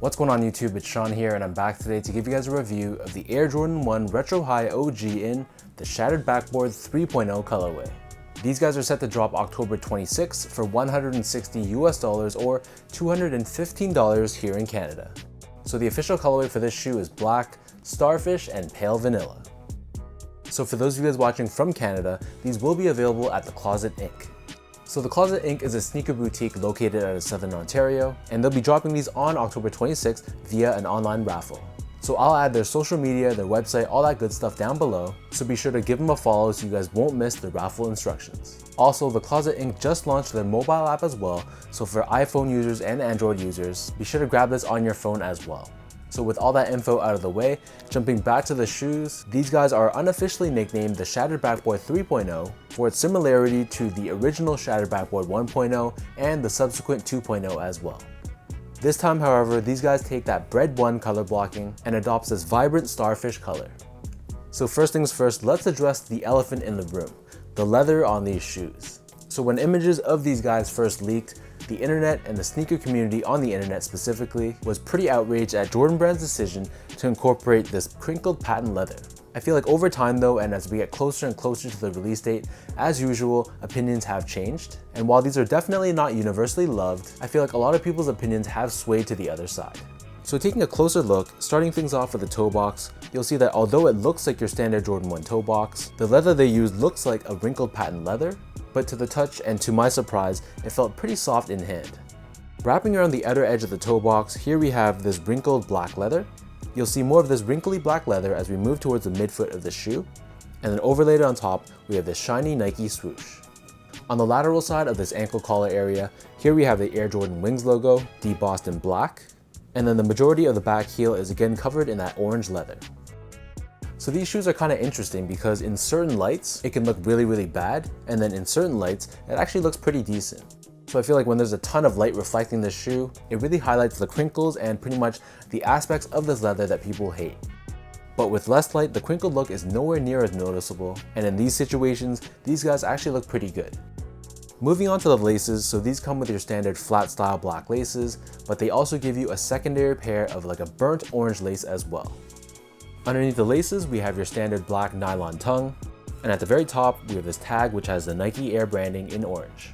What's going on YouTube, it's Sean here and I'm back today to give you guys a review of the Air Jordan 1 Retro High OG in the Shattered Backboard 3.0 colorway. These guys are set to drop October 26th for $160 or $215 here in Canada. So the official colorway for this shoe is black, starfish, and pale vanilla. So for those of you guys watching from Canada, these will be available at the Closet Inc. So the Closet Inc. is a sneaker boutique located out of Southern Ontario, and they'll be dropping these on October 26th via an online raffle. So I'll add their social media, their website, all that good stuff down below, so be sure to give them a follow so you guys won't miss the raffle instructions. Also, the Closet Inc. just launched their mobile app as well, so for iPhone users and Android users, be sure to grab this on your phone as well. So with all that info out of the way, jumping back to the shoes, these guys are unofficially nicknamed the Shattered Backboard 3.0 for its similarity to the original Shattered Backboard 1.0 and the subsequent 2.0 as well. This time, however, these guys take that Bread 1 color blocking and adopts this vibrant starfish color. So first things first, let's address the elephant in the room, the leather on these shoes. So when images of these guys first leaked, the internet and the sneaker community on the internet specifically was pretty outraged at Jordan Brand's decision to incorporate this crinkled patent leather. I feel like over time though, and as we get closer and closer to the release date, as usual, opinions have changed. And while these are definitely not universally loved, I feel like a lot of people's opinions have swayed to the other side. So taking a closer look, starting things off with the toe box, you'll see that although it looks like your standard Jordan 1 toe box, the leather they used looks like a wrinkled patent leather, but to the touch and to my surprise, it felt pretty soft in hand. Wrapping around the outer edge of the toe box, here we have this wrinkled black leather. You'll see more of this wrinkly black leather as we move towards the midfoot of the shoe, and then overlaid on top, we have this shiny Nike swoosh. On the lateral side of this ankle collar area, here we have the Air Jordan Wings logo, debossed in black, and then the majority of the back heel is again covered in that orange leather. So these shoes are kind of interesting because in certain lights, it can look really bad, and then in certain lights, it actually looks pretty decent. So I feel like when there's a ton of light reflecting this shoe, it really highlights the crinkles and pretty much the aspects of this leather that people hate. But with less light, the crinkled look is nowhere near as noticeable, and in these situations, these guys actually look pretty good. Moving on to the laces, so these come with your standard flat style black laces, but they also give you a secondary pair of like a burnt orange lace as well. Underneath the laces, we have your standard black nylon tongue, and at the very top, we have this tag which has the Nike Air branding in orange.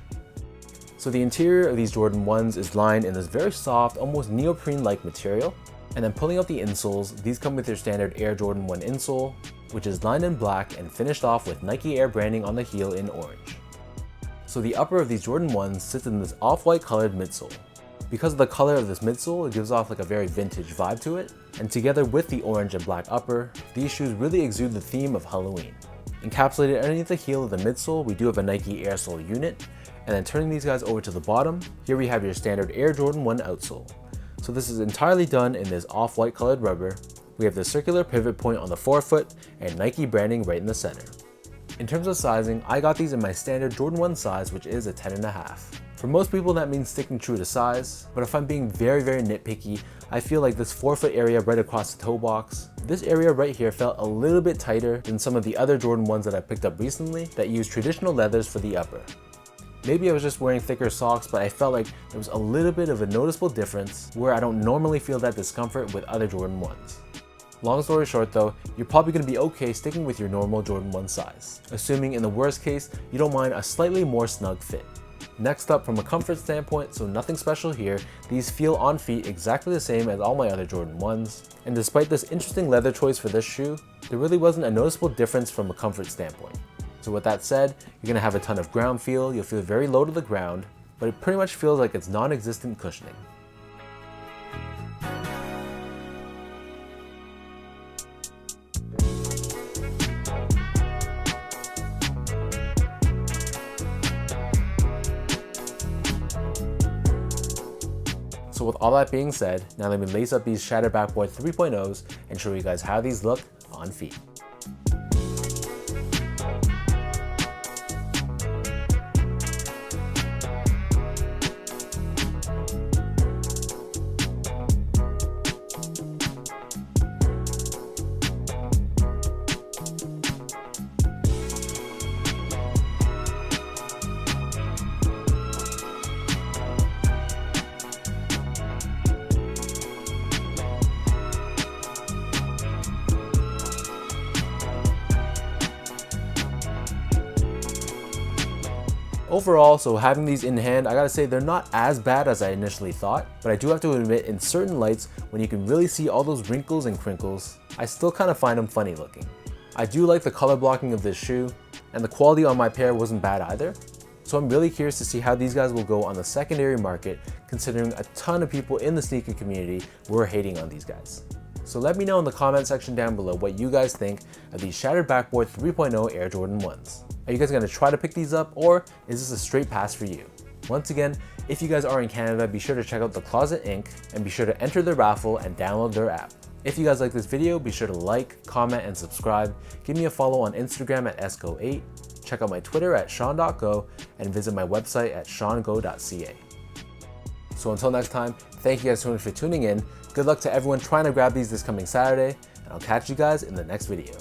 So the interior of these Jordan 1s is lined in this very soft, almost neoprene-like material, and then pulling out the insoles, these come with your standard Air Jordan 1 insole, which is lined in black and finished off with Nike Air branding on the heel in orange. So the upper of these Jordan 1s sits in this off-white colored midsole. Because of the color of this midsole, it gives off like a very vintage vibe to it, and together with the orange and black upper, these shoes really exude the theme of Halloween. Encapsulated underneath the heel of the midsole, we do have a Nike Air sole unit, and then turning these guys over to the bottom, here we have your standard Air Jordan 1 outsole. So this is entirely done in this off-white colored rubber. We have the circular pivot point on the forefoot and Nike branding right in the center. In terms of sizing, I got these in my standard Jordan 1 size, which is a 10.5. For most people that means sticking true to size, but if I'm being very nitpicky, I feel like this forefoot area right across the toe box, this area right here felt a little bit tighter than some of the other Jordan 1s that I picked up recently that use traditional leathers for the upper. Maybe I was just wearing thicker socks, but I felt like there was a little bit of a noticeable difference where I don't normally feel that discomfort with other Jordan 1s. Long story short though, you're probably going to be okay sticking with your normal Jordan 1 size, assuming in the worst case, you don't mind a slightly more snug fit. Next up, from a comfort standpoint, so nothing special here, these feel on feet exactly the same as all my other Jordan 1s, and despite this interesting leather choice for this shoe, there really wasn't a noticeable difference from a comfort standpoint. So with that said, you're going to have a ton of ground feel, you'll feel very low to the ground, but it pretty much feels like it's non-existent cushioning. So with all that being said, now let me lace up these Shattered Backboard 3.0s and show you guys how these look on feet. Overall, so having these in hand, I gotta say they're not as bad as I initially thought, but I do have to admit in certain lights, when you can really see all those wrinkles and crinkles, I still kind of find them funny looking. I do like the color blocking of this shoe, and the quality on my pair wasn't bad either. So I'm really curious to see how these guys will go on the secondary market, considering a ton of people in the sneaker community were hating on these guys. So let me know in the comment section down below what you guys think of these Shattered Backboard 3.0 Air Jordan 1s. Are you guys gonna try to pick these up, or is this a straight pass for you? Once again, if you guys are in Canada, be sure to check out the Closet Inc. and be sure to enter their raffle and download their app. If you guys like this video, be sure to like, comment, and subscribe. Give me a follow on Instagram at esco8, check out my Twitter at sean.go, and visit my website at seango.ca. So until next time, thank you guys so much for tuning in. Good luck to everyone trying to grab these this coming Saturday, and I'll catch you guys in the next video.